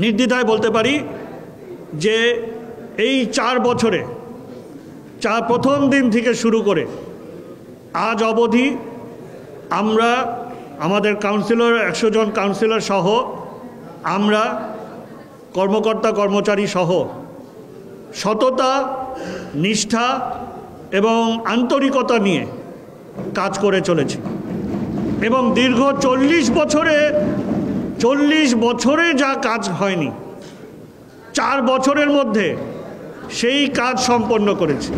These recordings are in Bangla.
নির্দ্বিধায় বলতে পারি যে এই 4 বছরে প্রথম দিন থেকে শুরু করে আজ অবধি আমরা আমাদের কাউন্সিলর 100 জন কাউন্সিলর সহ আমরা কর্মকর্তা কর্মচারী সহ সততা, নিষ্ঠা এবং আন্তরিকতা নিয়ে কাজ করে চলেছি এবং দীর্ঘ 40 বছরে যা কাজ হয়নি 4 বছরের মধ্যে সেই কাজ সম্পন্ন করেছি।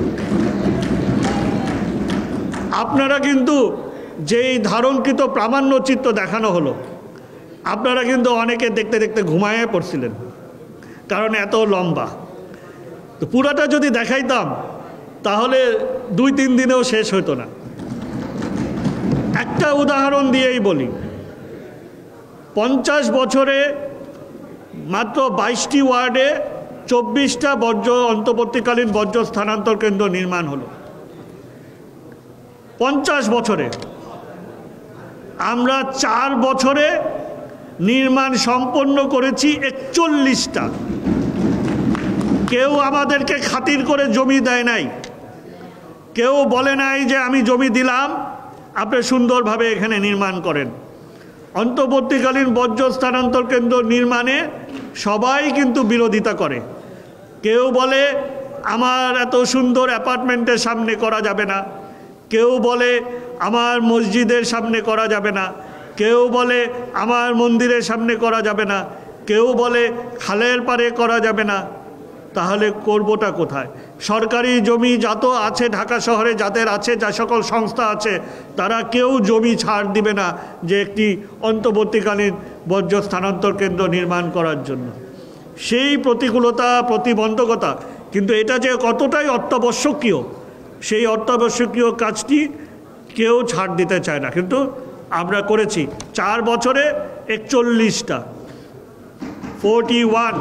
আপনারা কিন্তু যেই ধারণকৃত প্রামাণ্যচিত্র দেখানো হলো, আপনারা কিন্তু অনেকে দেখতে দেখতে ঘুমায়ে পড়ছিলেন, কারণ এত লম্বা। তো পুরাটা যদি দেখাইতাম তাহলে 2-3 দিনেও শেষ হতো না। একটা উদাহরণ দিয়েই বলি, 50 বছরে মাত্র 22টি ওয়ার্ডে 24টা অন্তর্বর্তীকালীন বর্জ্য স্থানান্তর কেন্দ্র নির্মাণ হলো। 50 বছরে আমরা 4 বছরে নির্মাণ সম্পন্ন করেছি 41টা। কেউ আমাদেরকে খাতির করে জমি দেয় নাই, কেউ বলে নাই যে আমি জমি দিলাম, আপনি সুন্দরভাবে এখানে নির্মাণ করেন। অন্তর্বর্তীকালীন বর্জ্য স্থানান্তর কেন্দ্র নির্মাণে সবাই কিন্তু বিরোধিতা করে। কেউ বলে আমার এত সুন্দর অ্যাপার্টমেন্টের সামনে করা যাবে না, কেউ বলে আমার মসজিদের সামনে করা যাবে না, কেউ বলে আমার মন্দিরের সামনে করা যাবে না, কেউ বলে খালের পাড়ে করা যাবে না। তাহলে করবোটা কোথায়? সরকারি জমি যত আছে ঢাকা শহরে যাদের আছে, যা সকল সংস্থা আছে, তারা কেউ জমি ছাড় দিবে না যে একটি অন্তর্বর্তীকালীন বর্জ্য স্থানান্তর কেন্দ্র নির্মাণ করার জন্য। সেই প্রতিকূলতা, প্রতিবন্ধকতা, কিন্তু এটা যে কতটাই অত্যাবশ্যকীয়, সেই অত্যাবশ্যকীয় কাজটি কেউ ছাড় দিতে চায় না, কিন্তু আমরা করেছি 4 বছরে 41টা 41।